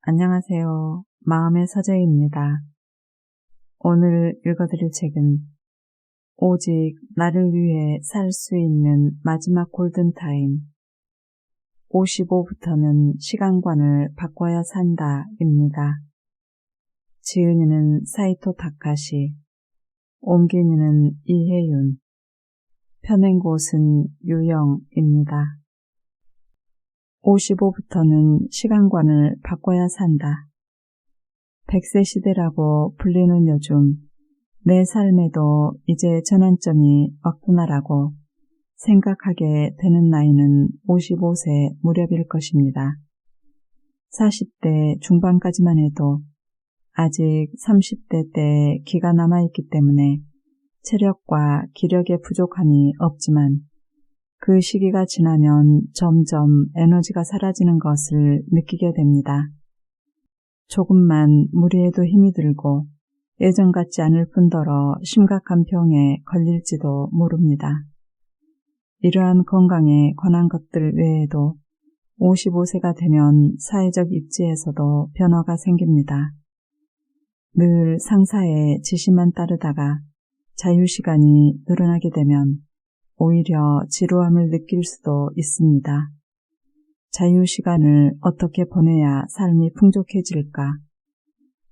안녕하세요. 마음의 서재입니다. 오늘 읽어드릴 책은 오직 나를 위해 살 수 있는 마지막 골든타임 55부터는 시간관을 바꿔야 산다 입니다. 지은이는 사이토 타카시, 옮긴이는 이혜윤, 펴낸 곳은 유영입니다. 55부터는 시간관을 바꿔야 산다. 100세 시대라고 불리는 요즘 내 삶에도 이제 전환점이 왔구나라고 생각하게 되는 나이는 55세 무렵일 것입니다. 40대 중반까지만 해도 아직 30대 때 기가 남아있기 때문에 체력과 기력의 부족함이 없지만 그 시기가 지나면 점점 에너지가 사라지는 것을 느끼게 됩니다. 조금만 무리해도 힘이 들고 예전 같지 않을 뿐더러 심각한 병에 걸릴지도 모릅니다. 이러한 건강에 관한 것들 외에도 55세가 되면 사회적 입지에서도 변화가 생깁니다. 늘 상사의 지시만 따르다가 자유시간이 늘어나게 되면 오히려 지루함을 느낄 수도 있습니다. 자유시간을 어떻게 보내야 삶이 풍족해질까?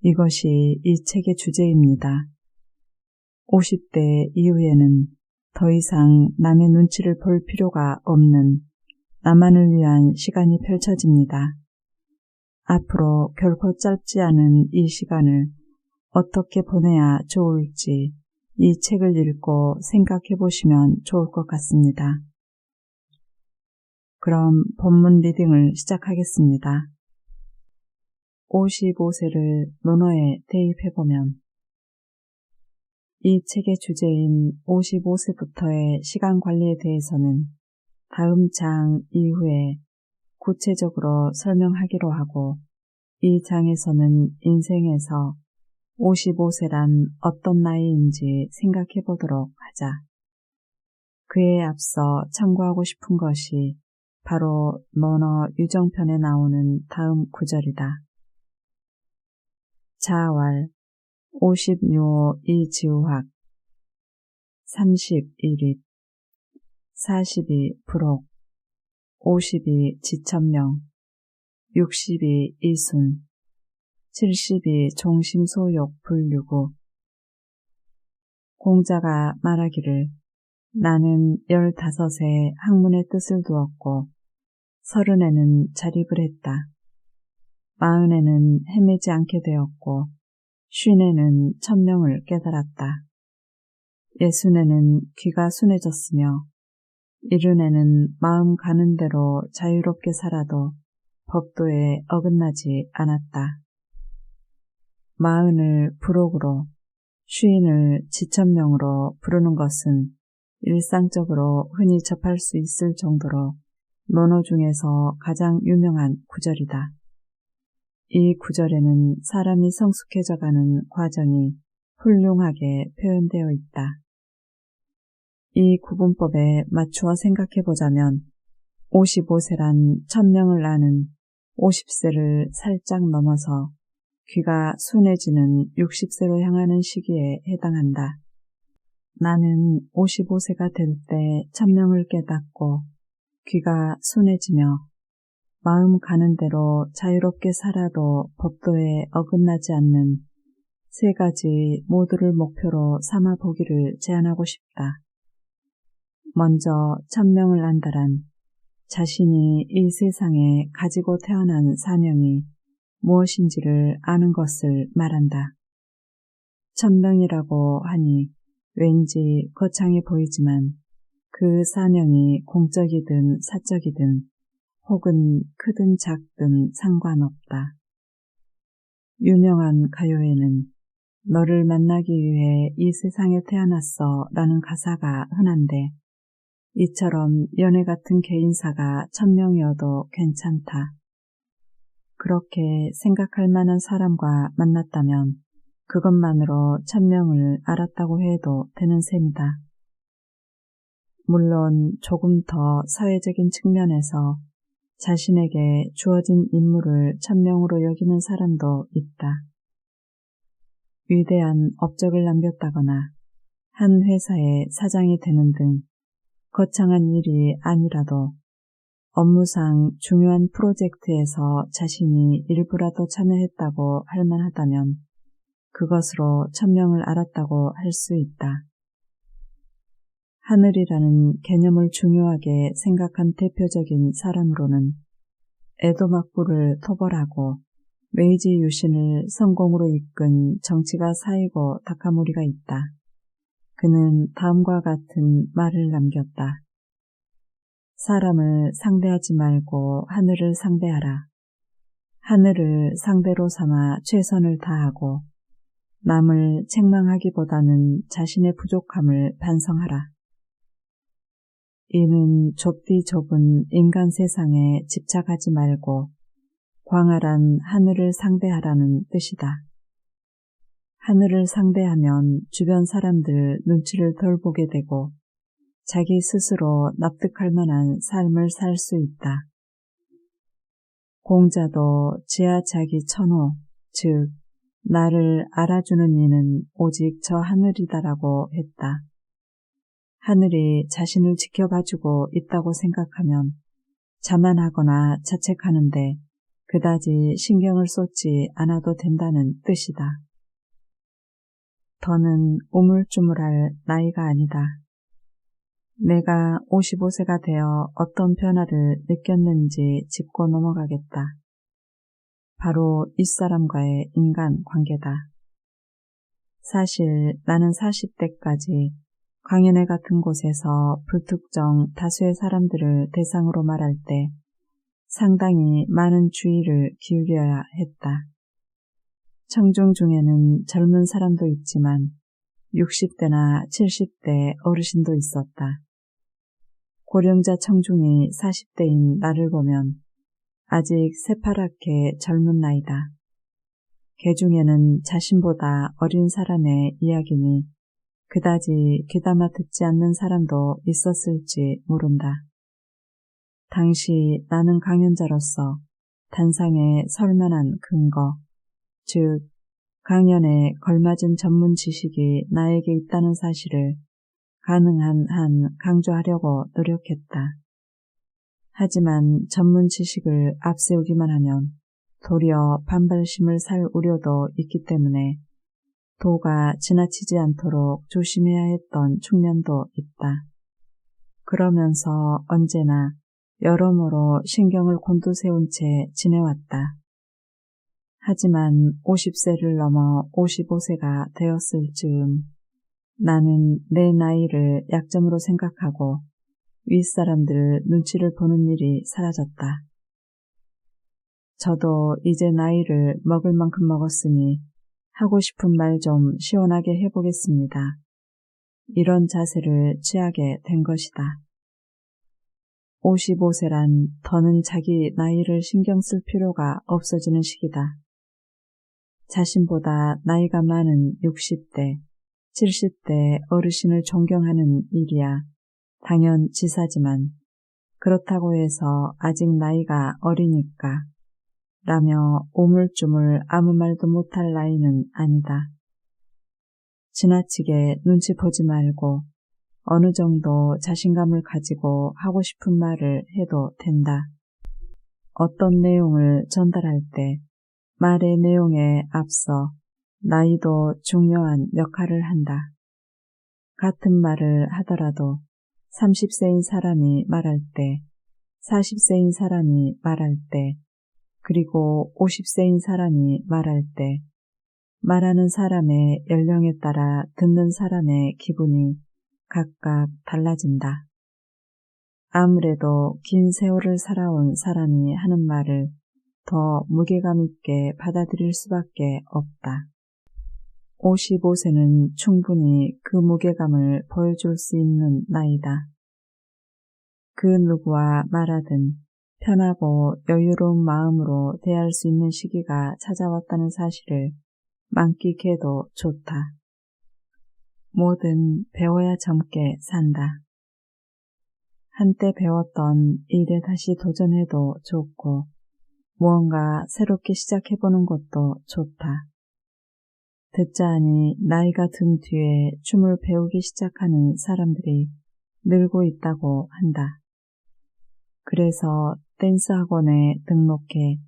이것이 이 책의 주제입니다. 50대 이후에는 더 이상 남의 눈치를 볼 필요가 없는 나만을 위한 시간이 펼쳐집니다. 앞으로 결코 짧지 않은 이 시간을 어떻게 보내야 좋을지 이 책을 읽고 생각해 보시면 좋을 것 같습니다. 그럼 본문 리딩을 시작하겠습니다. 55세를 논어에 대입해보면 이 책의 주제인 55세부터의 시간 관리에 대해서는 다음 장 이후에 구체적으로 설명하기로 하고 이 장에서는 인생에서 55세란 어떤 나이인지 생각해 보도록 하자. 그에 앞서 참고하고 싶은 것이 바로 논어 유정편에 나오는 다음 구절이다. 자왈 50요 이지우학 31잇 42 불옥 52 지천명 62 이순 72 종심소욕 불유구. 공자가 말하기를 나는 15에 학문의 뜻을 두었고 30에는 자립을 했다. 40에는 헤매지 않게 되었고 50에는 천명을 깨달았다. 60에는 귀가 순해졌으며 70에는 마음 가는 대로 자유롭게 살아도 법도에 어긋나지 않았다. 40을 불옥으로 50을 지천명으로 부르는 것은 일상적으로 흔히 접할 수 있을 정도로 논어 중에서 가장 유명한 구절이다. 이 구절에는 사람이 성숙해져가는 과정이 훌륭하게 표현되어 있다. 이 구분법에 맞추어 생각해보자면 55세란 천명을 아는 50세를 살짝 넘어서 귀가 순해지는 60세로 향하는 시기에 해당한다. 나는 55세가 될 때 천명을 깨닫고 귀가 순해지며 마음 가는 대로 자유롭게 살아도 법도에 어긋나지 않는 세 가지 모두를 목표로 삼아 보기를 제안하고 싶다. 먼저 천명을 안다란 자신이 이 세상에 가지고 태어난 사명이 무엇인지를 아는 것을 말한다. 천명이라고 하니 왠지 거창해 보이지만 그 사명이 공적이든 사적이든 혹은 크든 작든 상관없다. 유명한 가요에는 너를 만나기 위해 이 세상에 태어났어 라는 가사가 흔한데 이처럼 연애 같은 개인사가 천명이어도 괜찮다. 그렇게 생각할 만한 사람과 만났다면 그것만으로 천명을 알았다고 해도 되는 셈이다. 물론 조금 더 사회적인 측면에서 자신에게 주어진 임무를 천명으로 여기는 사람도 있다. 위대한 업적을 남겼다거나 한 회사의 사장이 되는 등 거창한 일이 아니라도 업무상 중요한 프로젝트에서 자신이 일부라도 참여했다고 할 만하다면 그것으로 천명을 알았다고 할 수 있다. 하늘이라는 개념을 중요하게 생각한 대표적인 사람으로는 에도막부를 토벌하고 메이지 유신을 성공으로 이끈 정치가 사이고 다카모리가 있다. 그는 다음과 같은 말을 남겼다. 사람을 상대하지 말고 하늘을 상대하라. 하늘을 상대로 삼아 최선을 다하고 남을 책망하기보다는 자신의 부족함을 반성하라. 이는 좁디 좁은 인간 세상에 집착하지 말고 광활한 하늘을 상대하라는 뜻이다. 하늘을 상대하면 주변 사람들 눈치를 덜 보게 되고 자기 스스로 납득할 만한 삶을 살 수 있다. 공자도 지하 자기 천호, 즉 나를 알아주는 이는 오직 저 하늘이다라고 했다. 하늘이 자신을 지켜봐주고 있다고 생각하면 자만하거나 자책하는데 그다지 신경을 쏟지 않아도 된다는 뜻이다. 더는 우물쭈물할 나이가 아니다. 내가 55세가 되어 어떤 변화를 느꼈는지 짚고 넘어가겠다. 바로 윗사람과의 인간 관계다. 사실 나는 40대까지 광연회 같은 곳에서 불특정 다수의 사람들을 대상으로 말할 때 상당히 많은 주의를 기울여야 했다. 청중 중에는 젊은 사람도 있지만 60대나 70대 어르신도 있었다. 고령자 청중이 40대인 나를 보면 아직 새파랗게 젊은 나이다. 개 중에는 자신보다 어린 사람의 이야기니 그다지 귀담아 듣지 않는 사람도 있었을지 모른다. 당시 나는 강연자로서 단상에 설 만한 근거, 즉 강연에 걸맞은 전문 지식이 나에게 있다는 사실을 가능한 한 강조하려고 노력했다. 하지만 전문 지식을 앞세우기만 하면 도리어 반발심을 살 우려도 있기 때문에 도가 지나치지 않도록 조심해야 했던 측면도 있다. 그러면서 언제나 여러모로 신경을 곤두세운 채 지내왔다. 하지만 50세를 넘어 55세가 되었을 즈음 나는 내 나이를 약점으로 생각하고 윗사람들 눈치를 보는 일이 사라졌다. 저도 이제 나이를 먹을 만큼 먹었으니 하고 싶은 말 좀 시원하게 해보겠습니다. 이런 자세를 취하게 된 것이다. 55세란 더는 자기 나이를 신경 쓸 필요가 없어지는 시기다. 자신보다 나이가 많은 60대, 70대 어르신을 존경하는 일이야 당연지사지만 그렇다고 해서 아직 나이가 어리니까 라며 우물쭈물 아무 말도 못할 나이는 아니다. 지나치게 눈치 보지 말고 어느 정도 자신감을 가지고 하고 싶은 말을 해도 된다. 어떤 내용을 전달할 때 말의 내용에 앞서 나이도 중요한 역할을 한다. 같은 말을 하더라도 30세인 사람이 말할 때, 40세인 사람이 말할 때, 그리고 50세인 사람이 말할 때 말하는 사람의 연령에 따라 듣는 사람의 기분이 각각 달라진다. 아무래도 긴 세월을 살아온 사람이 하는 말을 더 무게감 있게 받아들일 수밖에 없다. 55세는 충분히 그 무게감을 보여줄 수 있는 나이다. 그 누구와 말하든 편하고 여유로운 마음으로 대할 수 있는 시기가 찾아왔다는 사실을 만끽해도 좋다. 뭐든 배워야 젊게 산다. 한때 배웠던 일에 다시 도전해도 좋고 무언가 새롭게 시작해보는 것도 좋다. 듣자 하니 나이가 든 뒤에 춤을 배우기 시작하는 사람들이 늘고 있다고 한다. 그래서 댄스 학원에 등록해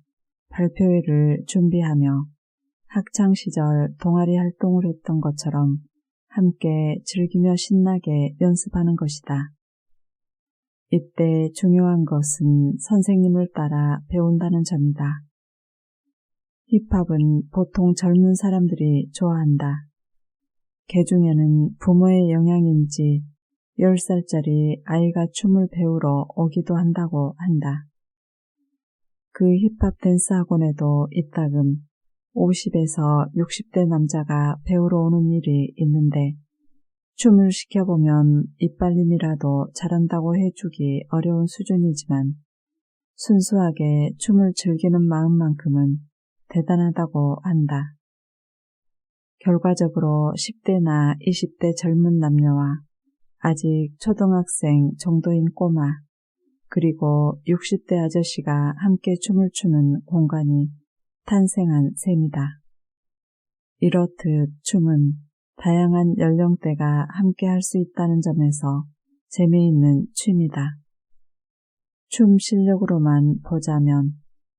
발표회를 준비하며 학창시절 동아리 활동을 했던 것처럼 함께 즐기며 신나게 연습하는 것이다. 이때 중요한 것은 선생님을 따라 배운다는 점이다. 힙합은 보통 젊은 사람들이 좋아한다. 개 중에는 부모의 영향인지 10살짜리 아이가 춤을 배우러 오기도 한다고 한다. 그 힙합 댄스 학원에도 이따금 50에서 60대 남자가 배우러 오는 일이 있는데 춤을 시켜보면 이빨림이라도 잘한다고 해주기 어려운 수준이지만 순수하게 춤을 즐기는 마음만큼은 대단하다고 한다. 결과적으로 10대나 20대 젊은 남녀와 아직 초등학생 정도인 꼬마 그리고 60대 아저씨가 함께 춤을 추는 공간이 탄생한 셈이다. 이렇듯 춤은 다양한 연령대가 함께 할 수 있다는 점에서 재미있는 취미다. 춤 실력으로만 보자면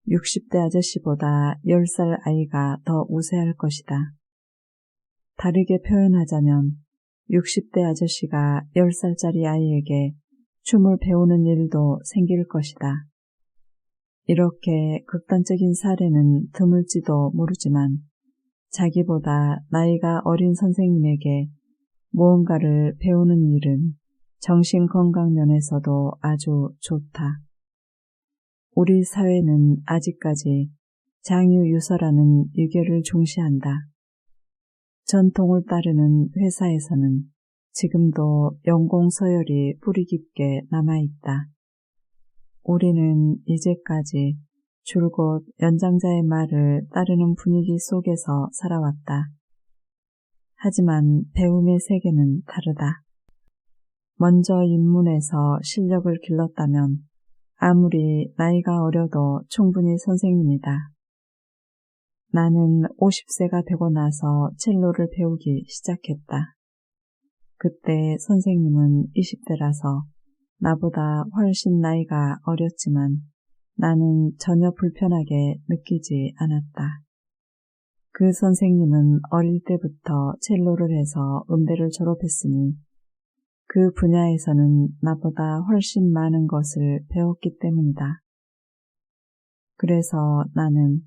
60대 아저씨보다 10살 아이가 더 우세할 것이다. 다르게 표현하자면 60대 아저씨가 10살짜리 아이에게 춤을 배우는 일도 생길 것이다. 이렇게 극단적인 사례는 드물지도 모르지만 자기보다 나이가 어린 선생님에게 무언가를 배우는 일은 정신건강 면에서도 아주 좋다. 우리 사회는 아직까지 장유유서라는 유교를 중시한다. 전통을 따르는 회사에서는 지금도 연공서열이 뿌리 깊게 남아있다. 우리는 이제까지 줄곧 연장자의 말을 따르는 분위기 속에서 살아왔다. 하지만 배움의 세계는 다르다. 먼저 입문해서 실력을 길렀다면 아무리 나이가 어려도 충분히 선생님이다. 나는 50세가 되고 나서 첼로를 배우기 시작했다. 그때 선생님은 20대라서 나보다 훨씬 나이가 어렸지만 나는 전혀 불편하게 느끼지 않았다. 그 선생님은 어릴 때부터 첼로를 해서 음대를 졸업했으니 그 분야에서는 나보다 훨씬 많은 것을 배웠기 때문이다. 그래서 나는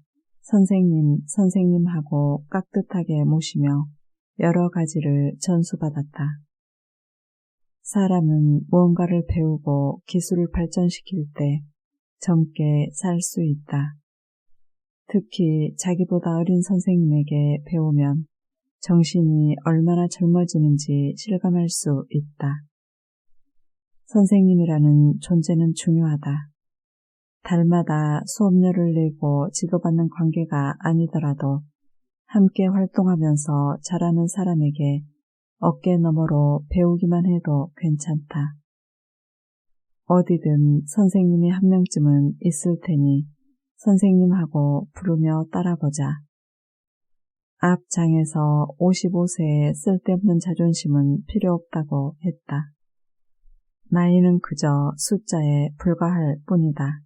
선생님하고 깍듯하게 모시며 여러 가지를 전수받았다. 사람은 무언가를 배우고 기술을 발전시킬 때 젊게 살 수 있다. 특히 자기보다 어린 선생님에게 배우면 정신이 얼마나 젊어지는지 실감할 수 있다. 선생님이라는 존재는 중요하다. 달마다 수업료를 내고 지도받는 관계가 아니더라도 함께 활동하면서 자라는 사람에게 어깨 너머로 배우기만 해도 괜찮다. 어디든 선생님이 한 명쯤은 있을 테니 선생님하고 부르며 따라보자. 앞장에서 55세의 쓸데없는 자존심은 필요 없다고 했다. 나이는 그저 숫자에 불과할 뿐이다.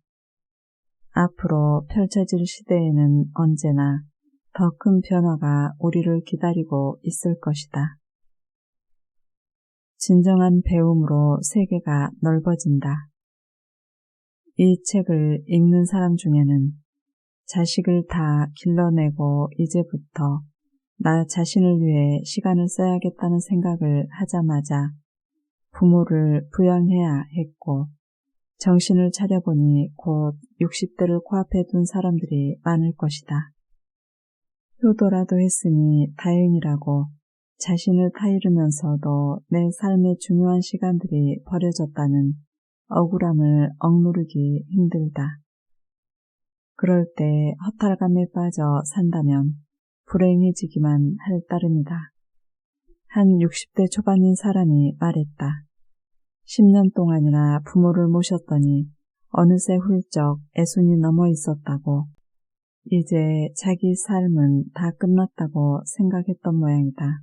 앞으로 펼쳐질 시대에는 언제나 더 큰 변화가 우리를 기다리고 있을 것이다. 진정한 배움으로 세계가 넓어진다. 이 책을 읽는 사람 중에는 자식을 다 길러내고 이제부터 나 자신을 위해 시간을 써야겠다는 생각을 하자마자 부모를 부양해야 했고 정신을 차려보니 곧 60대를 코앞에 둔 사람들이 많을 것이다. 효도라도 했으니 다행이라고 자신을 타이르면서도 내 삶의 중요한 시간들이 버려졌다는 억울함을 억누르기 힘들다. 그럴 때 허탈감에 빠져 산다면 불행해지기만 할 따름이다. 한 60대 초반인 사람이 말했다. 10년 동안이나 부모를 모셨더니 어느새 훌쩍 애순이 넘어 있었다고 이제 자기 삶은 다 끝났다고 생각했던 모양이다.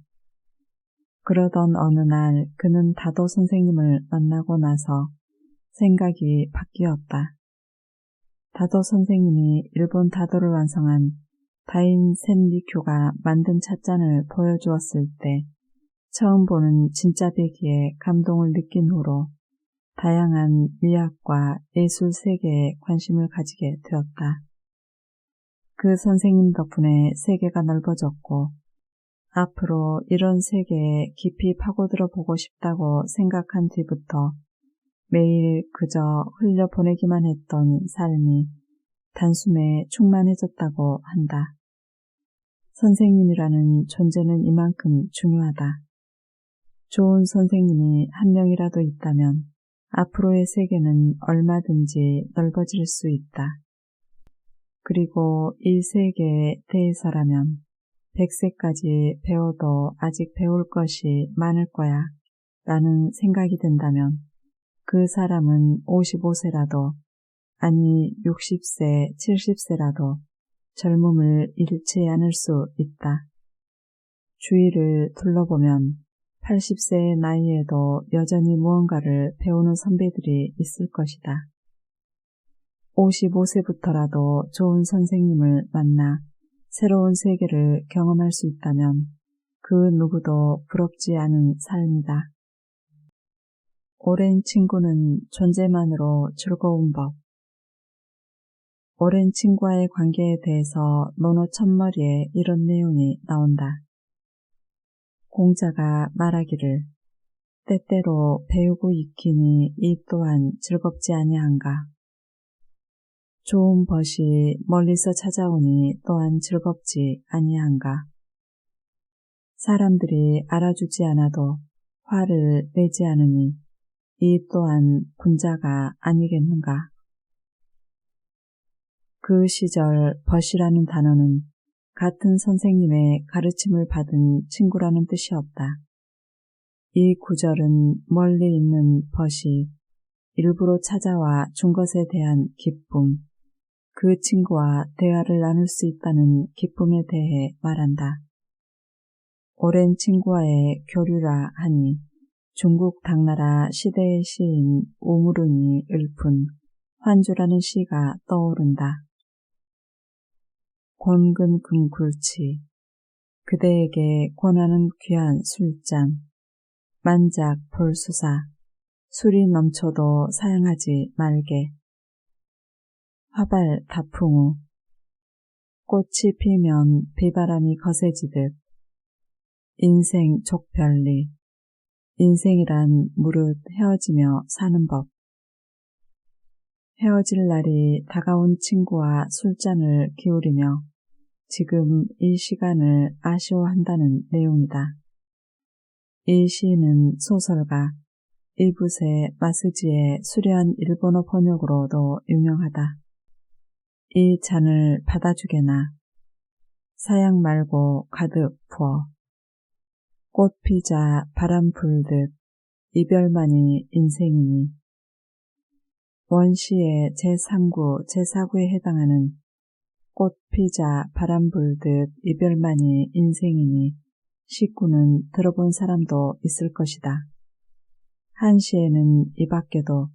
그러던 어느 날 그는 다도 선생님을 만나고 나서 생각이 바뀌었다. 다도 선생님이 일본 다도를 완성한 다인 샌리큐가 만든 찻잔을 보여주었을 때 처음 보는 진짜 배기에 감동을 느낀 후로 다양한 미학과 예술 세계에 관심을 가지게 되었다. 그 선생님 덕분에 세계가 넓어졌고 앞으로 이런 세계에 깊이 파고들어 보고 싶다고 생각한 뒤부터 매일 그저 흘려보내기만 했던 삶이 단숨에 충만해졌다고 한다. 선생님이라는 존재는 이만큼 중요하다. 좋은 선생님이 한 명이라도 있다면 앞으로의 세계는 얼마든지 넓어질 수 있다. 그리고 이 세계에 대해서라면 100세까지 배워도 아직 배울 것이 많을 거야 라는 생각이 든다면 그 사람은 55세라도 아니 60세, 70세라도 젊음을 잃지 않을 수 있다. 주위를 둘러보면 80세의 나이에도 여전히 무언가를 배우는 선배들이 있을 것이다. 55세부터라도 좋은 선생님을 만나 새로운 세계를 경험할 수 있다면 그 누구도 부럽지 않은 삶이다. 오랜 친구는 존재만으로 즐거운 법. 오랜 친구와의 관계에 대해서 논어 첫머리에 이런 내용이 나온다. 공자가 말하기를 때때로 배우고 익히니 이 또한 즐겁지 아니한가. 좋은 벗이 멀리서 찾아오니 또한 즐겁지 아니한가. 사람들이 알아주지 않아도 화를 내지 않으니 이 또한 군자가 아니겠는가. 그 시절 벗이라는 단어는 같은 선생님의 가르침을 받은 친구라는 뜻이었다. 이 구절은 멀리 있는 벗이 일부러 찾아와 준 것에 대한 기쁨, 그 친구와 대화를 나눌 수 있다는 기쁨에 대해 말한다. 오랜 친구와의 교류라 하니 중국 당나라 시대의 시인 우무룬이 읊은 환주라는 시가 떠오른다. 곤근금굴치 그대에게 권하는 귀한 술잔 만작 볼수사 술이 넘쳐도 사양하지 말게. 화발 다풍우 꽃이 피면 비바람이 거세지듯 인생 족별리 인생이란 무릇 헤어지며 사는 법. 헤어질 날이 다가온 친구와 술잔을 기울이며 지금 이 시간을 아쉬워한다는 내용이다. 이 시인은 소설가 이부세 마스지의 수려한 일본어 번역으로도 유명하다. 이 잔을 받아주게나 사양 말고 가득 부어 꽃 피자 바람 불듯 이별만이 인생이니. 원시의 제3구, 제4구에 해당하는 꽃 피자 바람 불듯 이별만이 인생이니 식구는 들어본 사람도 있을 것이다. 한시에는 이 밖에도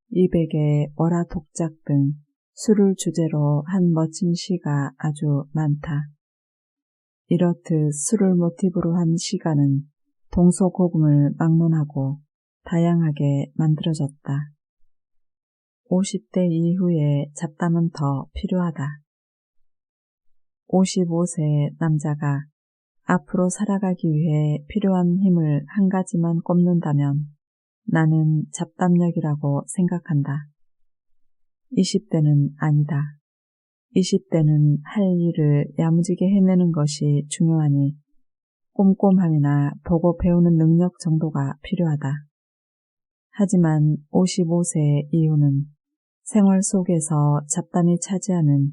이백의 월화 독작 등 술을 주제로 한 멋진 시가 아주 많다. 이렇듯 술을 모티브로 한 시가는 동서고금을 막론하고 다양하게 만들어졌다. 50대 이후에 잡담은 더 필요하다. 55세 남자가 앞으로 살아가기 위해 필요한 힘을 한 가지만 꼽는다면 나는 잡담력이라고 생각한다. 20대는 아니다. 20대는 할 일을 야무지게 해내는 것이 중요하니 꼼꼼함이나 보고 배우는 능력 정도가 필요하다. 하지만 55세 이후는 생활 속에서 잡담이 차지하는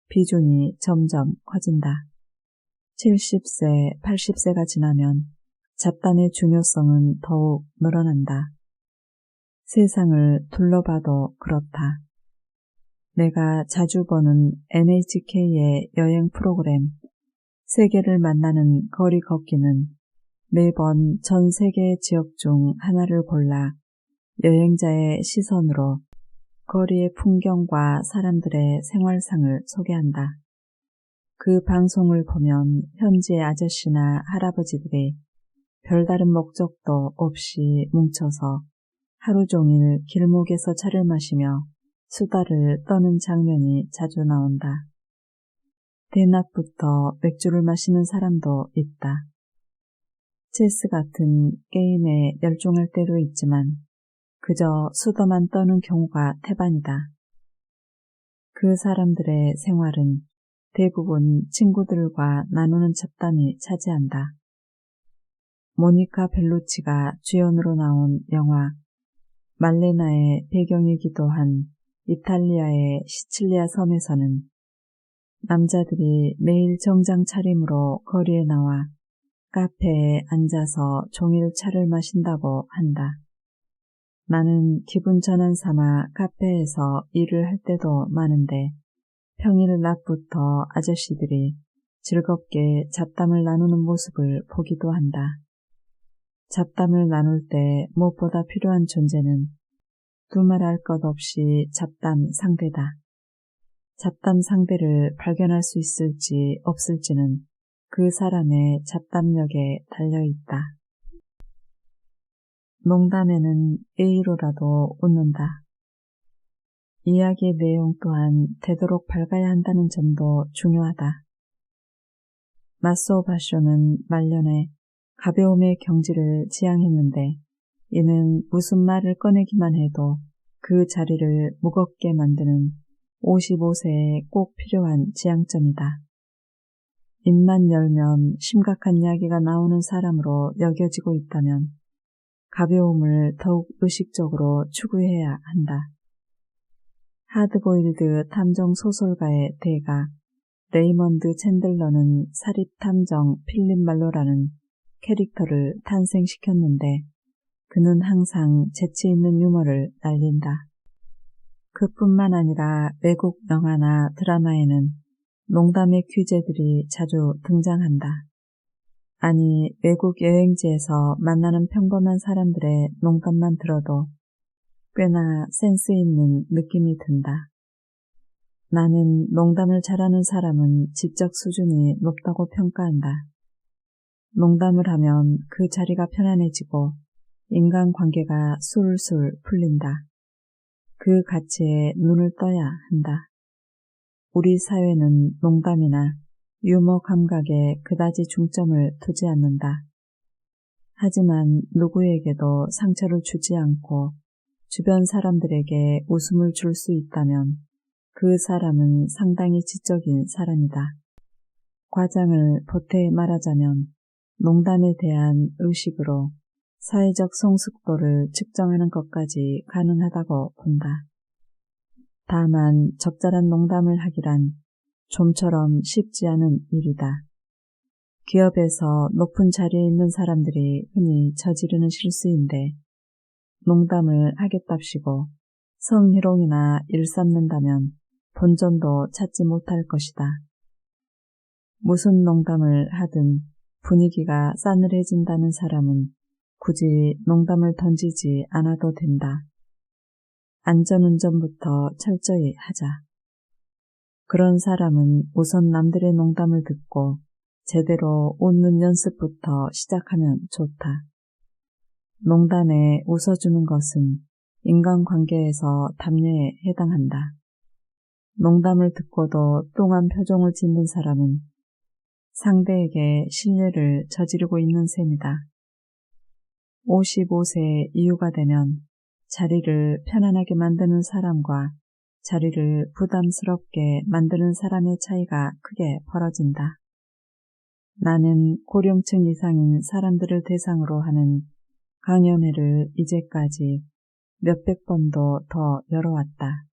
비중이 점점 커진다. 70세, 80세가 지나면 잡담의 중요성은 더욱 늘어난다. 세상을 둘러봐도 그렇다. 내가 자주 보는 NHK의 여행 프로그램 세계를 만나는 거리 걷기는 매번 전 세계 지역 중 하나를 골라 여행자의 시선으로 거리의 풍경과 사람들의 생활상을 소개한다. 그 방송을 보면 현지의 아저씨나 할아버지들이 별다른 목적도 없이 뭉쳐서 하루 종일 길목에서 차를 마시며 수다를 떠는 장면이 자주 나온다. 대낮부터 맥주를 마시는 사람도 있다. 체스 같은 게임에 열중할 때도 있지만 그저 수다만 떠는 경우가 태반이다. 그 사람들의 생활은 대부분 친구들과 나누는 잡담이 차지한다. 모니카 벨루치가 주연으로 나온 영화 말레나의 배경이기도 한 이탈리아의 시칠리아 섬에서는 남자들이 매일 정장 차림으로 거리에 나와 카페에 앉아서 종일 차를 마신다고 한다. 나는 기분 전환 삼아 카페에서 일을 할 때도 많은데 평일 낮부터 아저씨들이 즐겁게 잡담을 나누는 모습을 보기도 한다. 잡담을 나눌 때 무엇보다 필요한 존재는 두말할 것 없이 잡담 상대다. 잡담 상대를 발견할 수 있을지 없을지는 그 사람의 잡담력에 달려있다. 농담에는 예의로라도 웃는다. 이야기의 내용 또한 되도록 밝아야 한다는 점도 중요하다. 마스오 바쇼는 말년에 가벼움의 경지를 지향했는데 이는 무슨 말을 꺼내기만 해도 그 자리를 무겁게 만드는 55세에 꼭 필요한 지향점이다. 입만 열면 심각한 이야기가 나오는 사람으로 여겨지고 있다면 가벼움을 더욱 의식적으로 추구해야 한다. 하드보일드 탐정 소설가의 대가 레이먼드 챈들러는 사립탐정 필립 말로라는 캐릭터를 탄생시켰는데 그는 항상 재치 있는 유머를 날린다. 그뿐만 아니라 외국 영화나 드라마에는 농담의 귀재들이 자주 등장한다. 아니, 외국 여행지에서 만나는 평범한 사람들의 농담만 들어도 꽤나 센스 있는 느낌이 든다. 나는 농담을 잘하는 사람은 지적 수준이 높다고 평가한다. 농담을 하면 그 자리가 편안해지고 인간관계가 술술 풀린다. 그 가치에 눈을 떠야 한다. 우리 사회는 농담이나 유머 감각에 그다지 중점을 두지 않는다. 하지만 누구에게도 상처를 주지 않고 주변 사람들에게 웃음을 줄 수 있다면 그 사람은 상당히 지적인 사람이다. 과장을 보태어 말하자면 농담에 대한 의식으로 사회적 성숙도를 측정하는 것까지 가능하다고 본다. 다만 적절한 농담을 하기란 좀처럼 쉽지 않은 일이다. 기업에서 높은 자리에 있는 사람들이 흔히 저지르는 실수인데 농담을 하겠답시고 성희롱이나 일삼는다면 본전도 찾지 못할 것이다. 무슨 농담을 하든 분위기가 싸늘해진다는 사람은 굳이 농담을 던지지 않아도 된다. 안전운전부터 철저히 하자. 그런 사람은 우선 남들의 농담을 듣고 제대로 웃는 연습부터 시작하면 좋다. 농담에 웃어주는 것은 인간관계에서 담요에 해당한다. 농담을 듣고도 뚱한 표정을 짓는 사람은 상대에게 신뢰를 저지르고 있는 셈이다. 55세 이후가 되면 자리를 편안하게 만드는 사람과 자리를 부담스럽게 만드는 사람의 차이가 크게 벌어진다. 나는 고령층 이상인 사람들을 대상으로 하는 강연회를 이제까지 몇백 번도 더 열어왔다.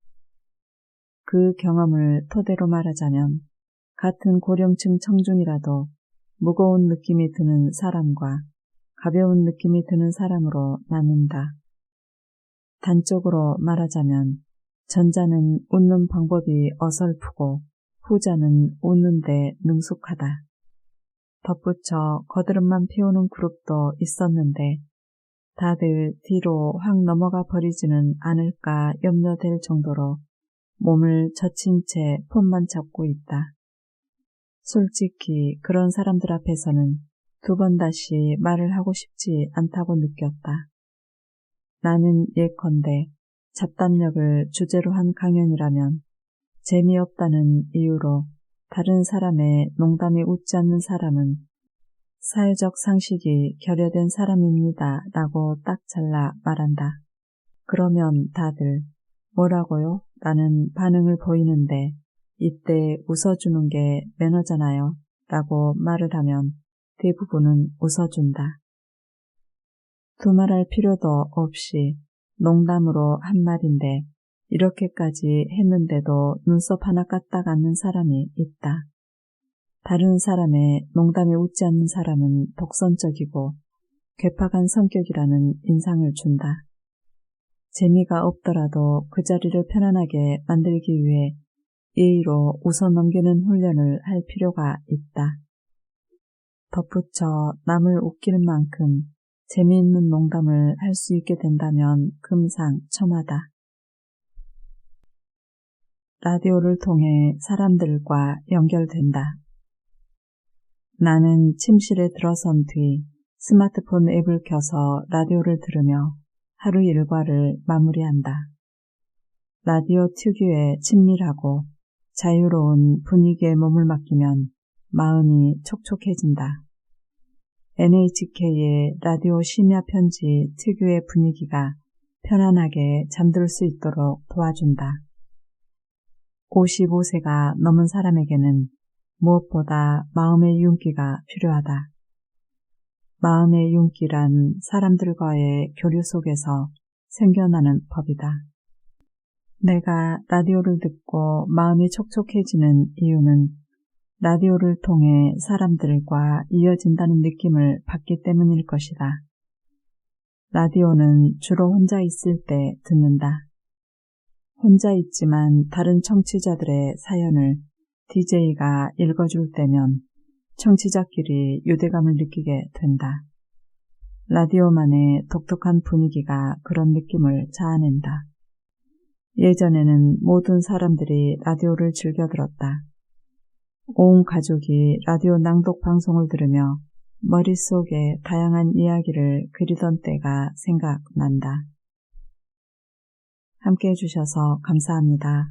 그 경험을 토대로 말하자면 같은 고령층 청중이라도 무거운 느낌이 드는 사람과 가벼운 느낌이 드는 사람으로 나눈다. 단적으로 말하자면 전자는 웃는 방법이 어설프고 후자는 웃는데 능숙하다. 덧붙여 거드름만 피우는 그룹도 있었는데 다들 뒤로 확 넘어가 버리지는 않을까 염려될 정도로 몸을 젖힌 채 폰만 잡고 있다. 솔직히 그런 사람들 앞에서는 두 번 다시 말을 하고 싶지 않다고 느꼈다. 나는 예컨대 잡담력을 주제로 한 강연이라면 재미없다는 이유로 다른 사람의 농담에 웃지 않는 사람은 사회적 상식이 결여된 사람입니다 라고 딱 잘라 말한다. 그러면 다들 뭐라고요? 라는 반응을 보이는데 이때 웃어주는 게 매너잖아요 라고 말을 하면 대부분은 웃어준다. 두말할 필요도 없이 농담으로 한 말인데 이렇게까지 했는데도 눈썹 하나 까딱 않는 사람이 있다. 다른 사람의 농담에 웃지 않는 사람은 독선적이고 괴팍한 성격이라는 인상을 준다. 재미가 없더라도 그 자리를 편안하게 만들기 위해 예의로 웃어 넘기는 훈련을 할 필요가 있다. 덧붙여 남을 웃기는 만큼 재미있는 농담을 할 수 있게 된다면 금상첨화다. 라디오를 통해 사람들과 연결된다. 나는 침실에 들어선 뒤 스마트폰 앱을 켜서 라디오를 들으며 하루 일과를 마무리한다. 라디오 특유의 친밀하고 자유로운 분위기에 몸을 맡기면 마음이 촉촉해진다. NHK의 라디오 심야 편지 특유의 분위기가 편안하게 잠들 수 있도록 도와준다. 55세가 넘은 사람에게는 무엇보다 마음의 윤기가 필요하다. 마음의 윤기란 사람들과의 교류 속에서 생겨나는 법이다. 내가 라디오를 듣고 마음이 촉촉해지는 이유는 라디오를 통해 사람들과 이어진다는 느낌을 받기 때문일 것이다. 라디오는 주로 혼자 있을 때 듣는다. 혼자 있지만 다른 청취자들의 사연을 DJ가 읽어줄 때면 청취자끼리 유대감을 느끼게 된다. 라디오만의 독특한 분위기가 그런 느낌을 자아낸다. 예전에는 모든 사람들이 라디오를 즐겨 들었다. 온 가족이 라디오 낭독 방송을 들으며 머릿속에 다양한 이야기를 그리던 때가 생각난다. 함께 해주셔서 감사합니다.